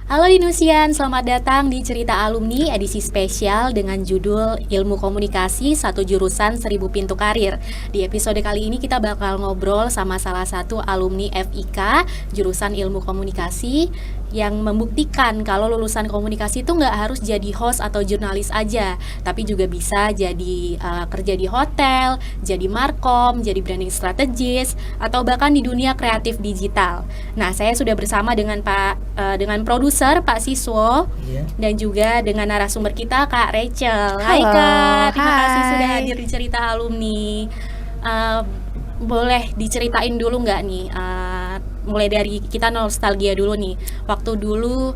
Halo Dinusian, selamat datang di Cerita Alumni edisi spesial dengan judul Ilmu Komunikasi Satu Jurusan 1000 Pintu Karir. Di episode kali ini kita bakal ngobrol sama salah satu alumni FIK jurusan Ilmu Komunikasi yang membuktikan kalau lulusan komunikasi itu nggak harus jadi host atau jurnalis aja, tapi juga bisa jadi kerja di hotel, jadi markom, jadi branding strategis, atau bahkan di dunia kreatif digital. Nah, saya sudah bersama dengan dengan produser Pak Siswo, dan juga dengan narasumber kita Kak Rachel. Hai Kak, terima kasih sudah hadir di Cerita Alumni. Boleh diceritain dulu nggak nih, mulai dari kita nostalgia dulu nih, waktu dulu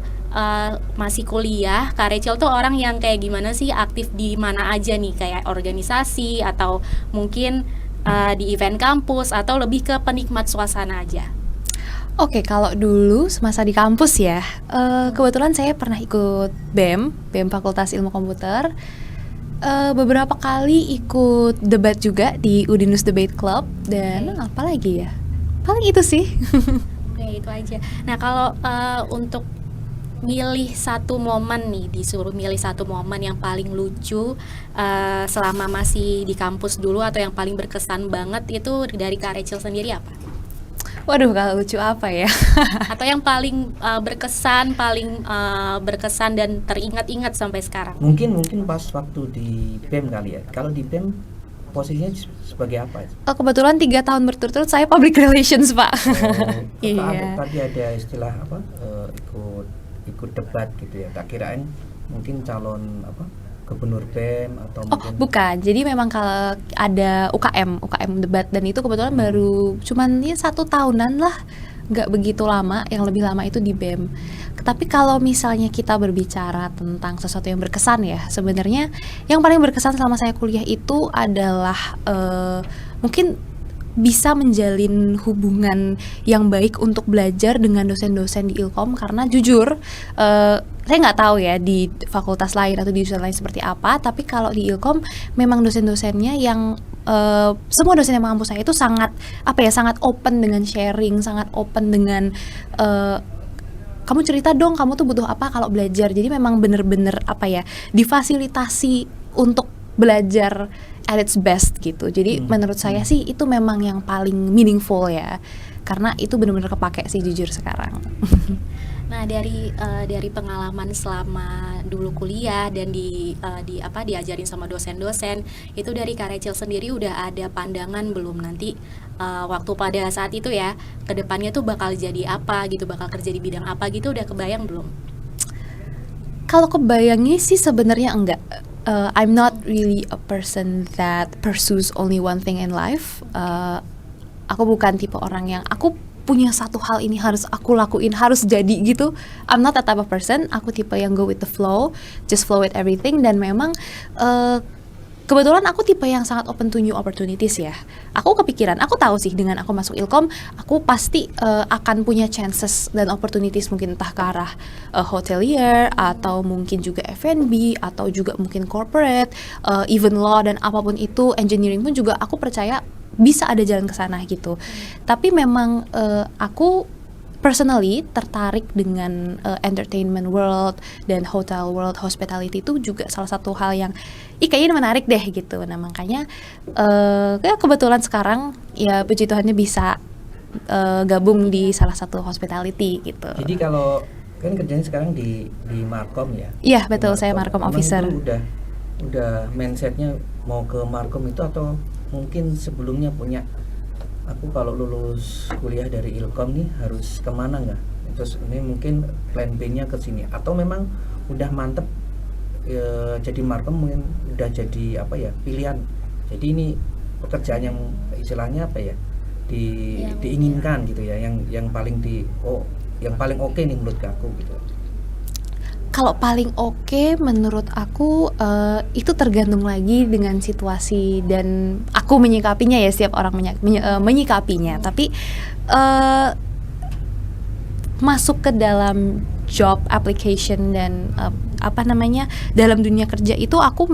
masih kuliah, Kak Rachel tuh orang yang kayak gimana sih, aktif di mana aja nih, kayak organisasi atau mungkin di event kampus atau lebih ke penikmat suasana aja? Oke, kalau dulu semasa di kampus ya, kebetulan saya pernah ikut BEM Fakultas Ilmu Komputer. Beberapa kali ikut debat juga di Udinus Debate Club. Dan apa lagi ya? Paling itu sih. Oke, itu aja. Nah, kalau untuk milih satu momen nih, disuruh milih satu momen yang paling lucu selama masih di kampus dulu, atau yang paling berkesan banget, itu dari Kak Rachel sendiri apa? Waduh, kalau lucu apa ya? Atau yang paling berkesan dan teringat-ingat sampai sekarang? Mungkin pas waktu di BEM kali ya. Kalau di BEM posisinya sebagai apa? Kebetulan 3 tahun berturut-turut saya public relations, Pak. Iya. Tadi ada istilah apa? Ikut debat gitu ya. Tak kirain mungkin calon gubernur BEM atau mungkin. Bukan. Jadi memang kalau ada UKM debat, dan itu kebetulan baru cuman ya 1 tahunan lah, nggak begitu lama. Yang lebih lama itu di BEM. Tapi kalau misalnya kita berbicara tentang sesuatu yang berkesan ya, sebenarnya yang paling berkesan selama saya kuliah itu adalah mungkin bisa menjalin hubungan yang baik untuk belajar dengan dosen-dosen di Ilkom. Karena jujur saya nggak tahu ya di fakultas lain atau di jurusan lain seperti apa, tapi kalau di Ilkom memang dosen-dosennya yang semua dosen yang mengampus saya itu sangat open dengan sharing, sangat open dengan kamu cerita dong, kamu tuh butuh apa kalau belajar. Jadi memang bener-bener difasilitasi untuk belajar at its best gitu. Jadi menurut saya sih itu memang yang paling meaningful ya, karena itu benar-benar kepake sih jujur sekarang. Nah, dari pengalaman selama dulu kuliah dan diajarin sama dosen-dosen, itu dari Kak Rachel sendiri udah ada pandangan belum nanti waktu pada saat itu ya, kedepannya tuh bakal jadi apa gitu, bakal kerja di bidang apa gitu, udah kebayang belum? Kalau kebayangnya sih sebenarnya enggak. I'm not really a person that pursues only one thing in life. Aku bukan tipe orang yang aku punya satu hal ini harus aku lakuin, harus jadi gitu. I'm not that type of person. Aku tipe yang go with the flow, just flow with everything. Dan memang kebetulan aku tipe yang sangat open to new opportunities ya. Aku kepikiran, aku tahu sih dengan aku masuk Ilkom, aku pasti akan punya chances dan opportunities, mungkin entah ke arah hotelier, atau mungkin juga F&B, atau juga mungkin corporate, even law, dan apapun itu, engineering pun juga aku percaya bisa ada jalan ke sana gitu. Tapi memang aku personally tertarik dengan entertainment world dan hotel world, hospitality itu juga salah satu hal yang kayaknya menarik deh gitu. Nah makanya ya kebetulan sekarang ya puji Tuhannya bisa gabung di salah satu hospitality gitu. Jadi kalau kan kerjanya sekarang di Markom ya? Iya betul, saya Markom officer. Itu udah mindsetnya mau ke Markom itu, atau mungkin sebelumnya punya, aku kalau lulus kuliah dari Ilkom nih harus kemana nggak? Terus ini mungkin plan B-nya ke sini, atau memang udah mantep jadi Markom, mungkin udah jadi pilihan. Jadi ini pekerjaan yang istilahnya diinginkan gitu ya, yang paling yang paling oke nih menurut aku gitu. Kalau paling oke menurut aku itu tergantung lagi dengan situasi dan aku menyikapinya ya, setiap orang menyikapinya. Tapi masuk ke dalam job application dan dalam dunia kerja itu aku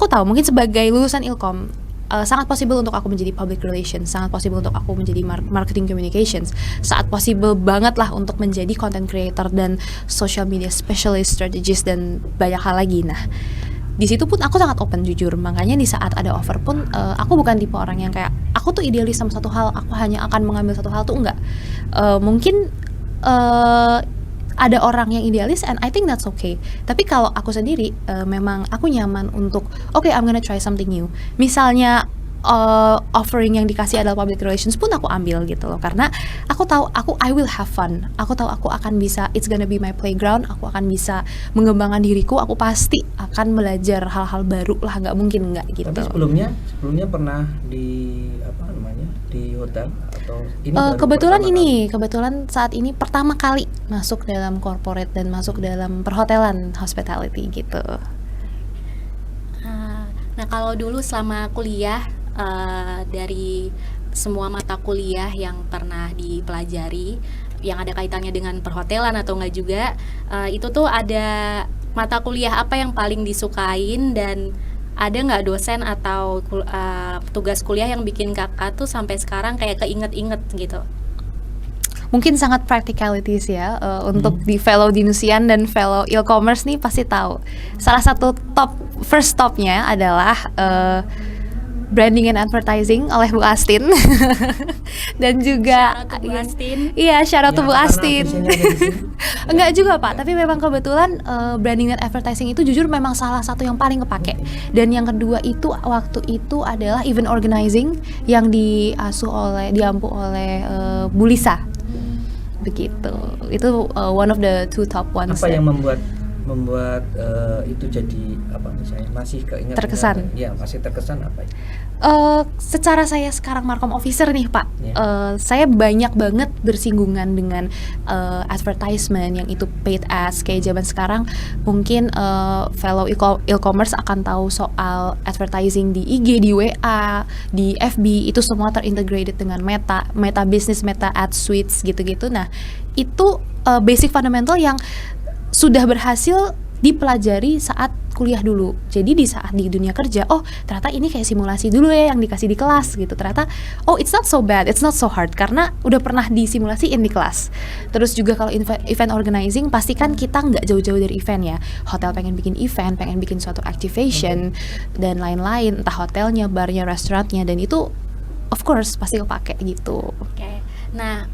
tahu mungkin sebagai lulusan Ilkom sangat possible untuk aku menjadi public relations, sangat possible untuk aku menjadi marketing communications, sangat possible banget lah untuk menjadi content creator dan social media specialist, strategist dan banyak hal lagi. Nah, di situ pun aku sangat open jujur, makanya di saat ada offer pun aku bukan tipe orang yang kayak aku tuh idealis sama satu hal, aku hanya akan mengambil satu hal tuh enggak. Mungkin ada orang yang idealis and I think that's okay. Tapi kalau aku sendiri memang aku nyaman untuk I'm gonna try something new. Misalnya offering yang dikasih adalah public relations pun aku ambil gitu loh, karena aku tahu I will have fun. Aku tahu aku akan bisa, it's gonna be my playground. Aku akan bisa mengembangkan diriku. Aku pasti akan belajar hal-hal baru lah, nggak mungkin nggak gitu. Tapi sebelumnya pernah di hotel atau ini kebetulan saat ini pertama kali masuk dalam corporate dan masuk dalam perhotelan hospitality gitu. Nah, kalau dulu selama kuliah, dari semua mata kuliah yang pernah dipelajari yang ada kaitannya dengan perhotelan atau enggak juga, itu tuh ada mata kuliah apa yang paling disukain, dan ada nggak dosen atau tugas kuliah yang bikin kakak tuh sampai sekarang kayak keinget-inget gitu? Mungkin sangat practicalities ya, untuk di fellow Dinusian dan fellow e-commerce nih pasti tahu. Salah satu first topnya adalah branding and advertising oleh Bu Astin. Dan juga Shout out to Bu Astin. Iya, shout out to Bu Astin. Enggak juga Pak, Ya. tapi memang kebetulan branding dan advertising itu jujur memang salah satu yang paling kepake. Dan yang kedua itu waktu itu adalah event organizing yang diampu oleh Bu Lisa. Begitu. Itu one of the two top ones. Apa yang membuat itu jadi masih keinget, terkesan? Ya, masih terkesan apa? Secara saya sekarang markom officer nih Pak, Yeah. saya banyak banget bersinggungan dengan advertisement yang itu paid ads. Kayak zaman sekarang mungkin fellow e-commerce akan tahu soal advertising di IG, di WA, di FB, itu semua terintegrated dengan Meta Business, Meta Ads Suites gitu-gitu. Nah, itu basic fundamental yang sudah berhasil dipelajari saat kuliah dulu. Jadi di saat di dunia kerja, ternyata ini kayak simulasi dulu ya yang dikasih di kelas gitu. Ternyata it's not so bad, it's not so hard karena udah pernah disimulasiin di kelas. Terus juga kalau event organizing pasti kan kita nggak jauh-jauh dari event ya. Hotel pengen bikin event, pengen bikin suatu activation dan lain-lain, entah hotelnya, barnya, restorannya, dan itu of course pasti kepake gitu. Oke. Nah,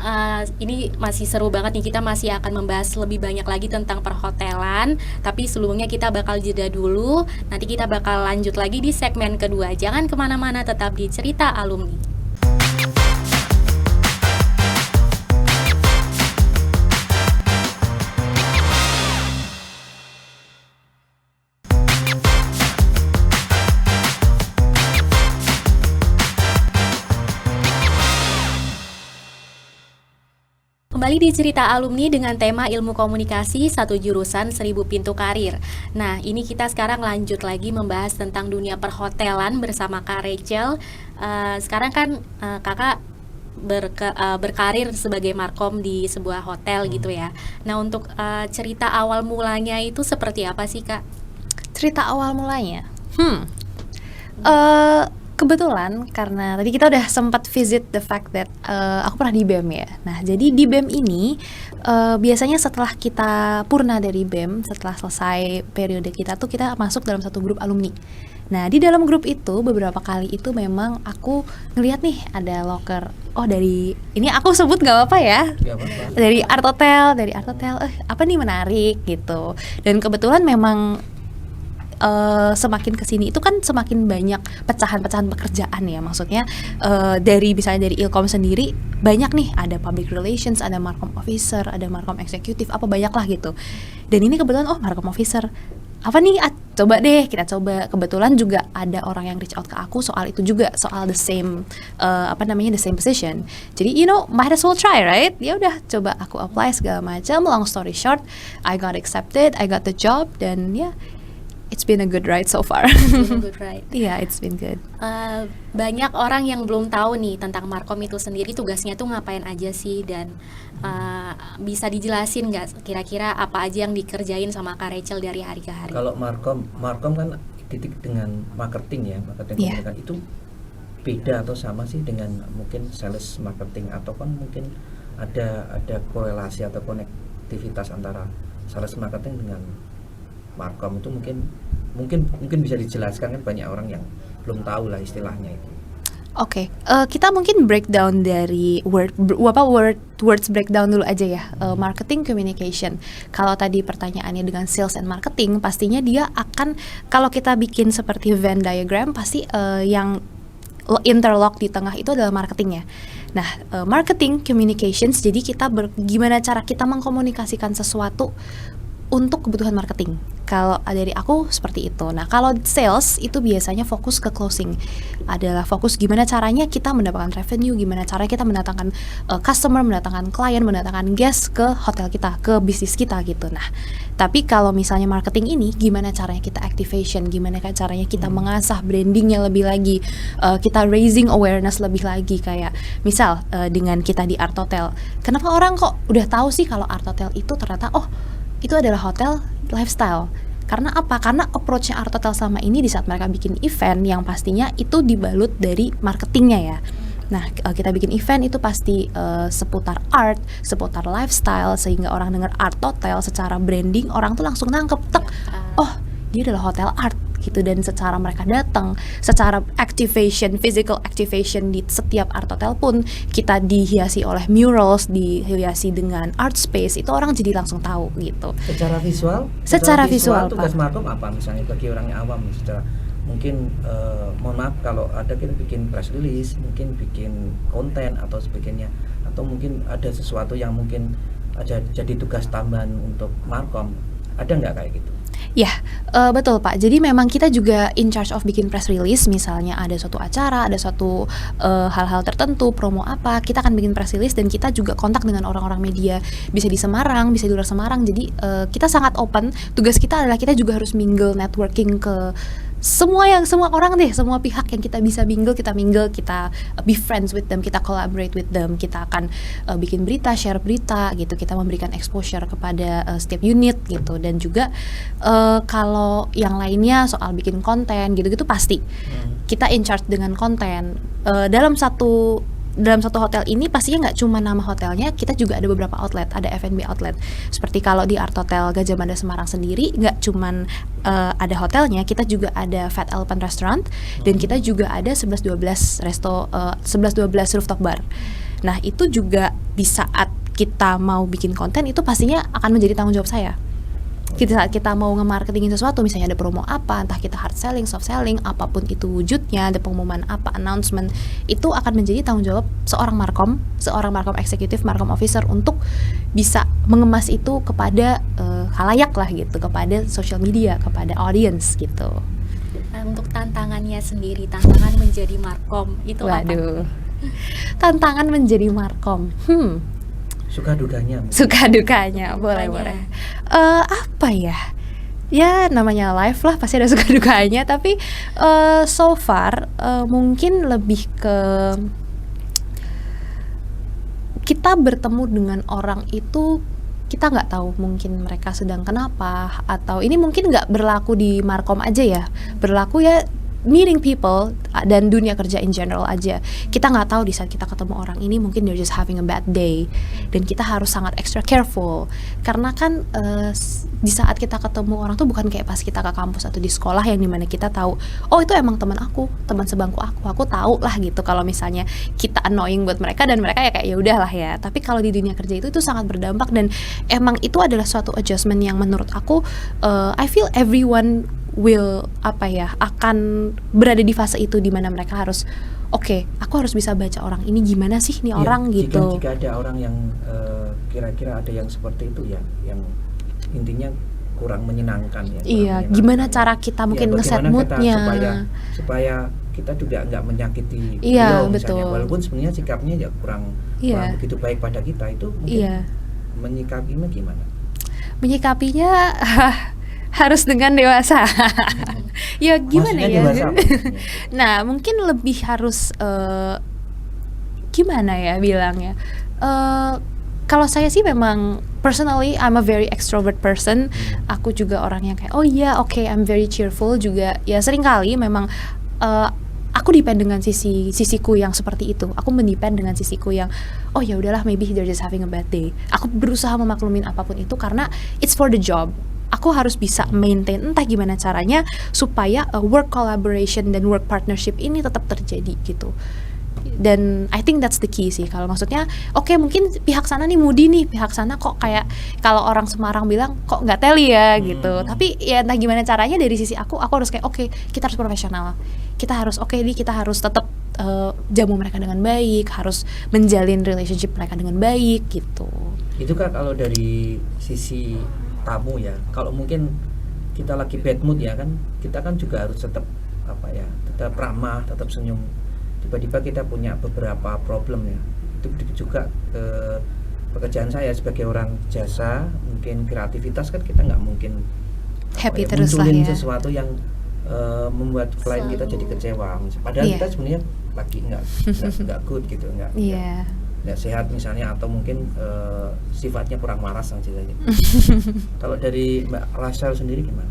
ini masih seru banget nih, kita masih akan membahas lebih banyak lagi tentang perhotelan. Tapi sebelumnya kita bakal jeda dulu. Nanti kita bakal lanjut lagi di segmen kedua. Jangan kemana-mana, tetap di Cerita Alumni. Kembali di Cerita Alumni dengan tema Ilmu Komunikasi, satu jurusan 1000 pintu karir. Nah, ini kita sekarang lanjut lagi membahas tentang dunia perhotelan bersama Kak Rachel. Sekarang kan kakak berkarir sebagai markom di sebuah hotel gitu ya. Nah, untuk cerita awal mulanya itu seperti apa sih Kak? Cerita awal mulanya? Kebetulan karena tadi kita udah sempat visit the fact that aku pernah di BEM ya. Nah, jadi di BEM ini biasanya setelah kita purna dari BEM, setelah selesai periode kita tuh kita masuk dalam satu grup alumni. Nah, di dalam grup itu beberapa kali itu memang aku ngelihat nih ada locker. Dari ini aku sebut gak apa-apa ya. Gak apa-apa. Dari Art Hotel, apa nih menarik gitu. Dan kebetulan memang semakin kesini itu kan semakin banyak pecahan-pecahan pekerjaan ya, maksudnya dari misalnya dari Ilkom sendiri banyak nih, ada public relations, ada markom officer, ada markom eksekutif, apa banyak lah gitu. Dan ini kebetulan markom officer apa nih, coba deh kita coba. Kebetulan juga ada orang yang reach out ke aku soal itu juga, soal the same the same position. Jadi might as well try, right? Ya udah, coba aku apply segala macam. Long story short, I got accepted, I got the job, dan it's been a good ride so far. Yeah, it's been good. Banyak orang yang belum tahu nih tentang markom itu sendiri, tugasnya tuh ngapain aja sih, dan bisa dijelasin nggak kira-kira apa aja yang dikerjain sama Kak Rachel dari hari ke hari? Kalau markom kan titik dengan marketing ya, marketing Yeah. komunikasi itu beda atau sama sih dengan mungkin sales marketing, atau kan mungkin ada korelasi atau konektivitas antara sales marketing dengan markom itu mungkin bisa dijelaskan, kan banyak orang yang belum tahu lah istilahnya itu. Oke, kita mungkin breakdown dari words breakdown dulu aja ya. Marketing communication. Kalau tadi pertanyaannya dengan sales and marketing, pastinya dia akan, kalau kita bikin seperti Venn diagram, pasti yang interlock di tengah itu adalah marketingnya. Nah, marketing communications, jadi kita gimana cara kita mengkomunikasikan sesuatu untuk kebutuhan marketing. Kalau dari aku seperti itu. Nah, kalau sales itu biasanya fokus ke closing. Adalah fokus gimana caranya kita mendapatkan revenue, gimana cara kita mendatangkan customer, mendatangkan klien, mendatangkan guest ke hotel kita, ke bisnis kita gitu. Nah, tapi kalau misalnya marketing ini, gimana caranya kita activation, gimana caranya kita mengasah brandingnya lebih lagi, kita raising awareness lebih lagi. Kayak misal dengan kita di Art Hotel, kenapa orang kok udah tahu sih kalau Art Hotel itu ternyata itu adalah hotel lifestyle. Karena apa? Karena approach-nya Art Hotel sama ini di saat mereka bikin event yang pastinya itu dibalut dari marketingnya ya. Nah, kita bikin event itu pasti seputar art, seputar lifestyle, sehingga orang dengar Art Hotel secara branding, orang tuh langsung nangkep, dia adalah hotel art gitu. Dan secara mereka datang, secara activation, physical activation di setiap Art Hotel pun kita dihiasi oleh murals, dihiasi dengan art space, itu orang jadi langsung tahu gitu. Secara visual tugas markom apa misalnya bagi orang yang awam, secara mungkin mohon maaf kalau ada kita bikin press release, mungkin bikin konten atau sebagainya, atau mungkin ada sesuatu yang mungkin jadi tugas tambahan untuk markom, ada nggak kayak gitu? Ya, betul Pak. Jadi memang kita juga in charge of bikin press release. Misalnya ada suatu acara, ada suatu hal-hal tertentu, promo apa, kita akan bikin press release. Dan kita juga kontak dengan orang-orang media, bisa di Semarang, bisa di luar Semarang. Jadi kita sangat open. Tugas kita adalah kita juga harus mingle networking ke semua orang deh, semua pihak yang kita bisa mingle, kita be friends with them, kita collaborate with them. Kita akan bikin berita, share berita gitu, kita memberikan exposure kepada setiap unit gitu. Dan juga kalau yang lainnya soal bikin konten gitu-gitu pasti kita in charge dengan konten. Dalam satu hotel ini pastinya nggak cuma nama hotelnya, kita juga ada beberapa outlet, ada F&B outlet. Seperti kalau di Art Hotel Gajah Mada Semarang sendiri, nggak cuma ada hotelnya, kita juga ada Fat Elephant Restaurant, dan kita juga ada 11-12 rooftop bar. Nah, itu juga di saat kita mau bikin konten, itu pastinya akan menjadi tanggung jawab saya. Saat kita mau nge-marketingin sesuatu, misalnya ada promo apa, entah kita hard selling, soft selling, apapun itu wujudnya, ada pengumuman apa, announcement, itu akan menjadi tanggung jawab seorang markom eksekutif, markom officer untuk bisa mengemas itu kepada khalayak lah gitu, kepada social media, kepada audience gitu. Nah, untuk tantangannya sendiri, tantangan menjadi markom itu Waduh. Tantangan menjadi markom. Suka dukanya boleh. Apa ya? Ya namanya live lah, pasti ada suka dukanya. Tapi so far mungkin lebih ke kita bertemu dengan orang itu, kita nggak tahu mungkin mereka sedang kenapa, atau ini mungkin nggak berlaku di markom aja ya, berlaku ya meeting people dan dunia kerja in general aja. Kita nggak tahu di saat kita ketemu orang ini mungkin they're just having a bad day, dan kita harus sangat extra careful karena kan di saat kita ketemu orang tuh bukan kayak pas kita ke kampus atau di sekolah yang dimana kita tahu itu emang teman sebangku aku tahu lah gitu kalau misalnya kita annoying buat mereka, dan mereka ya kayak ya udahlah ya. Tapi kalau di dunia kerja itu sangat berdampak, dan emang itu adalah suatu adjustment yang menurut aku I feel everyone will akan berada di fase itu di mana mereka harus aku harus bisa baca orang ini gimana sih nih orang gitu. Jika ada orang yang kira-kira ada yang seperti itu ya, yang intinya kurang menyenangkan ya. Iya, gimana cara kita mungkin ngeset moodnya supaya kita juga nggak menyakiti beliau misalnya, betul. walaupun sebenarnya sikapnya ya kurang begitu baik pada kita, itu mungkin menyikapinya gimana? Menyikapinya harus dengan dewasa. Ya gimana maksudnya ya? Dewasa. Nah, mungkin lebih harus gimana ya bilangnya? Kalau saya sih memang personally I'm a very extrovert person. Aku juga orang yang kayak I'm very cheerful juga. Ya seringkali memang aku depend dengan sisiku yang seperti itu. Aku mendepend dengan sisiku yang oh ya udahlah, maybe they're just having a bad day. Aku berusaha memaklumin apapun itu karena it's for the job. Aku harus bisa maintain entah gimana caranya supaya work collaboration dan work partnership ini tetap terjadi gitu. Dan I think that's the key sih. Kalau maksudnya oke, mungkin pihak sana nih moody nih, pihak sana kok kayak kalau orang Semarang bilang kok nggak teli ya gitu. Tapi ya entah gimana caranya dari sisi aku harus kayak oke, kita harus profesional, kita harus kita harus tetap jamu mereka dengan baik, harus menjalin relationship mereka dengan baik gitu. Itu kan kalau dari sisi tamu ya. Kalau mungkin kita lagi bad mood ya kan, kita kan juga harus tetap tetap ramah, tetap senyum. Tiba-tiba kita punya beberapa problem ya, itu juga pekerjaan saya sebagai orang jasa, mungkin kreativitas kan kita nggak mungkin happy terus lah munculin ya, sesuatu yang membuat klien kita jadi kecewa, padahal kita sebenarnya lagi nggak good gitu, nggak sehat misalnya, atau mungkin sifatnya kurang waras yang gitu. Kalau dari Mbak Rachel sendiri gimana?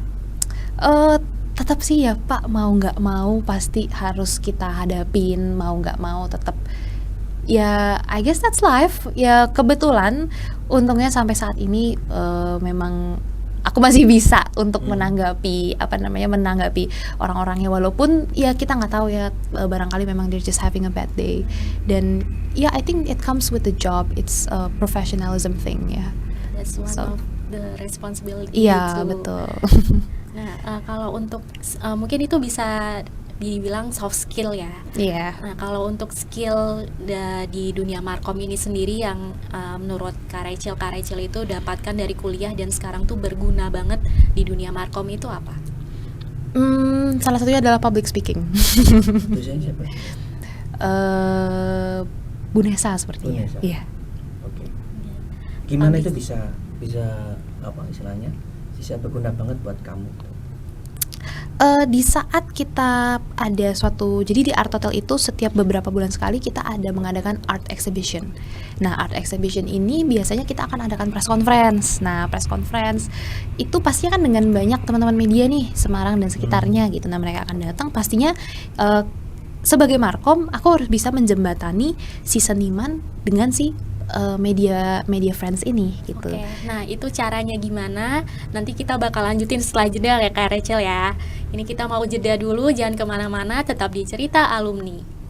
Tetap sih ya Pak, mau nggak mau pasti harus kita hadapin, mau nggak mau tetap ya, I guess that's life ya. Kebetulan untungnya sampai saat ini memang aku masih bisa untuk menanggapi menanggapi orang-orangnya, walaupun ya kita nggak tahu ya, barangkali memang they're just having a bad day. Dan ya I think it comes with the job, it's a professionalism thing ya. That's one of the responsibility. Iya betul. Nah, kalau untuk mungkin itu bisa dibilang soft skill ya. Iya. Nah, kalau untuk skill di dunia markom ini sendiri yang menurut Kak Rachel itu dapatkan dari kuliah dan sekarang tuh berguna banget di dunia markom itu apa? Salah satunya adalah public speaking. Biasanya siapa? Bu Nesa sepertinya. Iya. Oke. Gimana itu bisa apa istilahnya? Bisa berguna banget buat kamu? Di saat kita ada suatu, jadi di Art Hotel itu setiap beberapa bulan sekali kita ada mengadakan art exhibition. Nah, art exhibition ini biasanya kita akan adakan press conference. Nah, press conference itu pastinya kan dengan banyak teman-teman media nih, Semarang dan sekitarnya gitu. Nah, mereka akan datang, pastinya sebagai markom aku harus bisa menjembatani si seniman dengan si media friends ini gitu. Oke, nah itu caranya gimana? Nanti kita bakal lanjutin setelah jeda ya Kak Rachel ya. Ini kita mau jeda dulu, jangan kemana-mana, tetap di Cerita Alumni.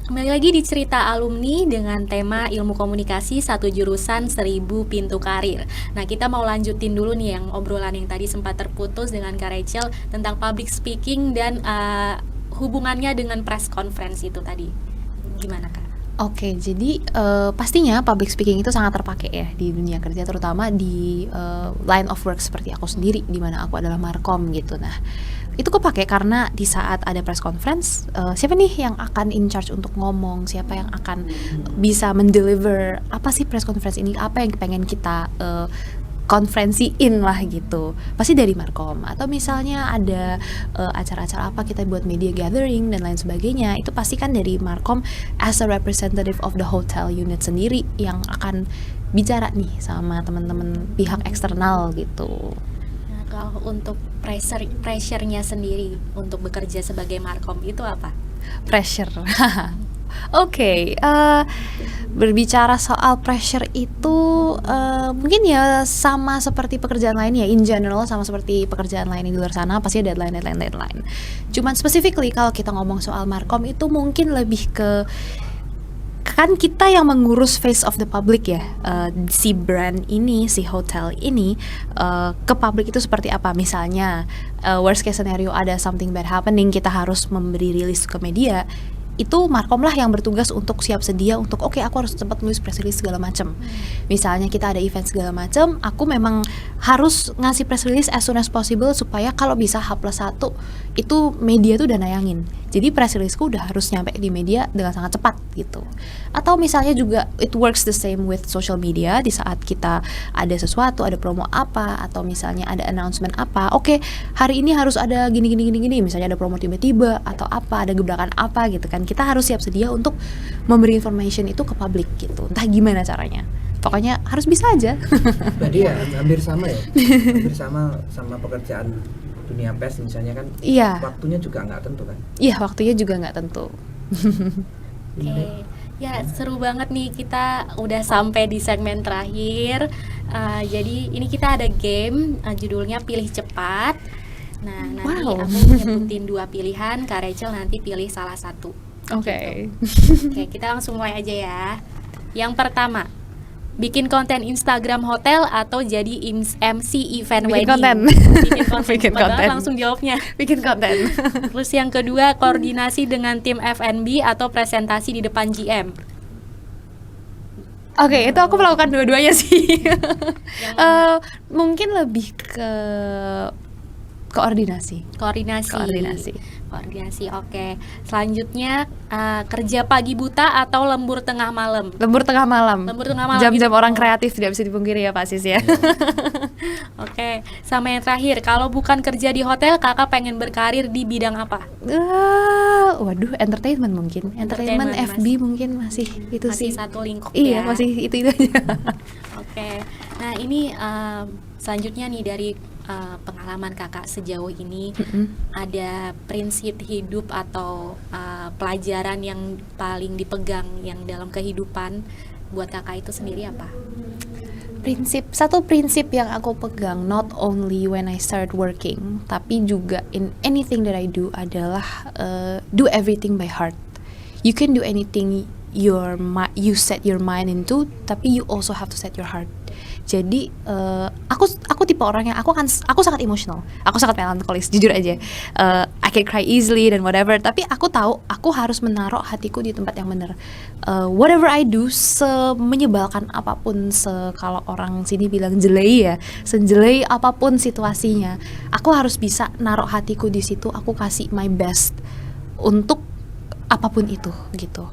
Kembali lagi di Cerita Alumni dengan tema Ilmu Komunikasi, satu jurusan 1000 pintu karir. Nah, kita mau lanjutin dulu nih yang obrolan yang tadi sempat terputus dengan Kak Rachel tentang public speaking dan hubungannya dengan press conference itu tadi. Gimana Kak? Oke, jadi pastinya public speaking itu sangat terpakai ya di dunia kerja, terutama di line of work seperti aku sendiri, di mana aku adalah markom gitu. Nah, itu kepake karena di saat ada press conference, siapa nih yang akan in charge untuk ngomong, siapa yang akan bisa mendeliver apa sih press conference ini, apa yang pengen kita konferensiin lah gitu, pasti dari markom. Atau misalnya ada acara-acara apa kita buat media gathering dan lain sebagainya, itu pasti kan dari markom as a representative of the hotel unit sendiri yang akan bicara nih sama teman-teman pihak eksternal gitu. Nah, kalau untuk pressure-nya sendiri untuk bekerja sebagai markom itu apa? Pressure. Oke, berbicara soal pressure itu mungkin ya sama seperti pekerjaan lain ya, in general sama seperti pekerjaan lain di luar sana, pasti ada deadline. Cuman specifically kalau kita ngomong soal markom itu mungkin lebih ke, kan kita yang mengurus face of the public ya, si brand ini, si hotel ini ke publik itu seperti apa. Misalnya worst case scenario ada something bad happening, kita harus memberi rilis ke media, itu markom lah yang bertugas untuk siap sedia untuk oke, aku harus cepat nulis press release segala macam. Misalnya kita ada event segala macam, aku memang harus ngasih press release as soon as possible supaya kalau bisa H+1 itu media tuh udah nayangin. Jadi press release-ku udah harus nyampe di media dengan sangat cepat gitu. Atau misalnya juga it works the same with social media, di saat kita ada sesuatu, ada promo apa, atau misalnya ada announcement apa, oke, hari ini harus ada gini, misalnya ada promo tiba-tiba atau apa, ada gebrakan apa gitu kan, kita harus siap sedia untuk memberi information itu ke publik gitu, entah gimana caranya. Pokoknya harus bisa aja. Berarti ya hampir sama ya, hampir sama pekerjaan dunia pers misalnya kan. Iya. Waktunya juga nggak tentu kan. Iya, waktunya juga nggak tentu. Oke. Ya, seru banget nih, kita udah sampai di segmen terakhir. Jadi ini kita ada game, judulnya Pilih Cepat. Nah, nanti Wow. aku nyebutin 2 pilihan, Kak Rachel nanti pilih salah satu. Oke. Oke, kita langsung mulai aja ya. Yang pertama, bikin konten Instagram hotel atau jadi MC event Bikin wedding? konten. Bikin konten. Bikin Cepet banget konten. langsung jawabnya. Bikin konten. Terus yang kedua, koordinasi dengan tim F&B atau presentasi di depan GM? Oke, itu aku melakukan dua-duanya sih. mana? Mungkin lebih ke koordinasi. Koordinasi, oke. Selanjutnya, kerja pagi buta atau lembur tengah malam? Lembur tengah malam. Jam-jam gitu. orang kreatif tidak bisa dipungkiri ya Pak Sis ya. Oke, sama yang terakhir, kalau bukan kerja di hotel, kakak pengen berkarir di bidang apa? Waduh, entertainment mungkin. Entertainment, Entertainment, FB mungkin masih itu Masih sih. satu lingkup Iya, ya. masih itu aja. Oke, nah ini selanjutnya nih dari pengalaman kakak sejauh ini, ada prinsip hidup atau pelajaran yang paling dipegang yang dalam kehidupan buat kakak itu sendiri apa? Satu prinsip yang aku pegang not only when I start working, tapi juga in anything that I do adalah do everything by heart. You can do anything you set your mind into, tapi you also have to set your heart. Jadi aku tipe orang yang aku sangat emotional, aku sangat melankolis, jujur aja. I can cry easily dan whatever, tapi aku tahu aku harus menaruh hatiku di tempat yang benar. Whatever I do, semenyebalkan apapun, kalau orang sini bilang jelei ya, sejelei apapun situasinya, aku harus bisa naruh hatiku di situ. Aku kasih my best untuk apapun itu gitu.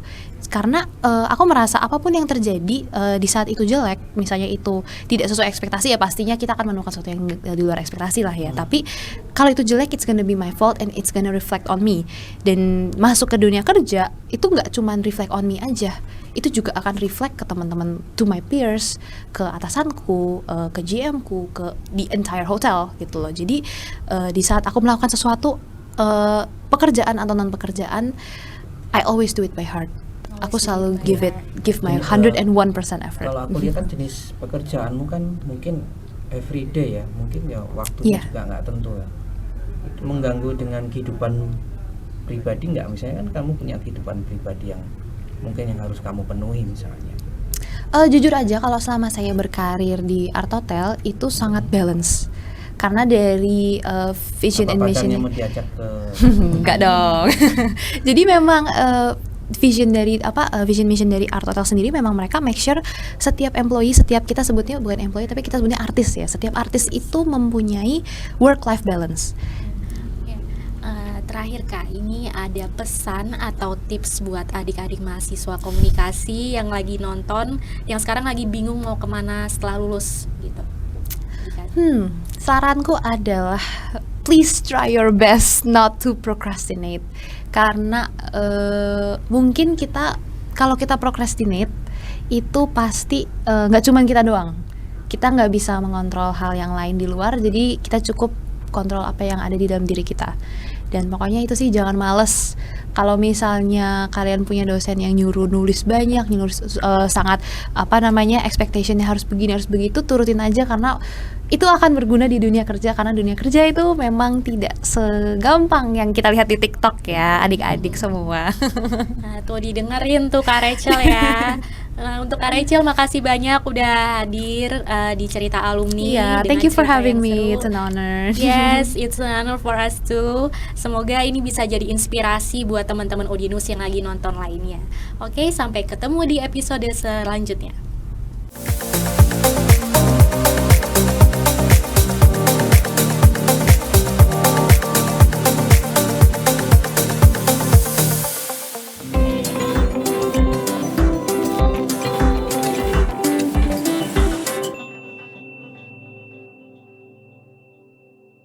Karena aku merasa apapun yang terjadi di saat itu jelek, misalnya itu tidak sesuai ekspektasi, ya pastinya kita akan menemukan sesuatu yang di luar ekspektasi lah ya. Tapi kalau itu jelek, it's gonna be my fault and it's gonna reflect on me. Dan masuk ke dunia kerja itu nggak cuma reflect on me aja, itu juga akan reflect ke teman-teman, to my peers, ke atasanku, ke GM-ku, ke the entire hotel gitu loh. Jadi di saat aku melakukan sesuatu, pekerjaan atau non pekerjaan, I always do it by heart. Aku selalu give my 101% effort. Kalau aku lihat kan jenis pekerjaanmu kan mungkin everyday ya, mungkin ya waktunya juga nggak tentu ya. Itu mengganggu dengan kehidupan pribadi nggak? Misalnya kan kamu punya kehidupan pribadi yang mungkin yang harus kamu penuhi misalnya. Jujur aja, kalau selama saya berkarir di Art Hotel itu sangat balance. Karena dari vision and mission Pacarnya mau diajak ke enggak dong. Jadi memang vision mission dari Art Hotel sendiri, memang mereka make sure setiap employee, setiap kita sebutnya bukan employee tapi kita sebutnya artis ya, setiap artis itu mempunyai work life balance. Terakhir Kak, ini ada pesan atau tips buat adik-adik mahasiswa komunikasi yang lagi nonton, yang sekarang lagi bingung mau kemana setelah lulus gitu. Saranku adalah please try your best not to procrastinate. Karena mungkin kalau kita procrastinate itu pasti nggak cuma kita doang. Kita nggak bisa mengontrol hal yang lain di luar, jadi kita cukup kontrol apa yang ada di dalam diri kita. Dan pokoknya itu sih, jangan males. Kalau misalnya kalian punya dosen yang nyuruh nulis banyak, sangat expectationnya harus begini harus begitu, turutin aja, karena itu akan berguna di dunia kerja. Karena dunia kerja itu memang tidak segampang yang kita lihat di TikTok ya, adik-adik semua. Nah, tuh didengerin tuh Kak Rachel ya. Untuk Kak Rachel, makasih banyak udah hadir di Cerita Alumni. Yeah, dengan thank you for cerita having yang me. seru. It's an honor. Yes, it's an honor for us too. Semoga ini bisa jadi inspirasi buat teman-teman Udinus yang lagi nonton lainnya. Oke, sampai ketemu di episode selanjutnya.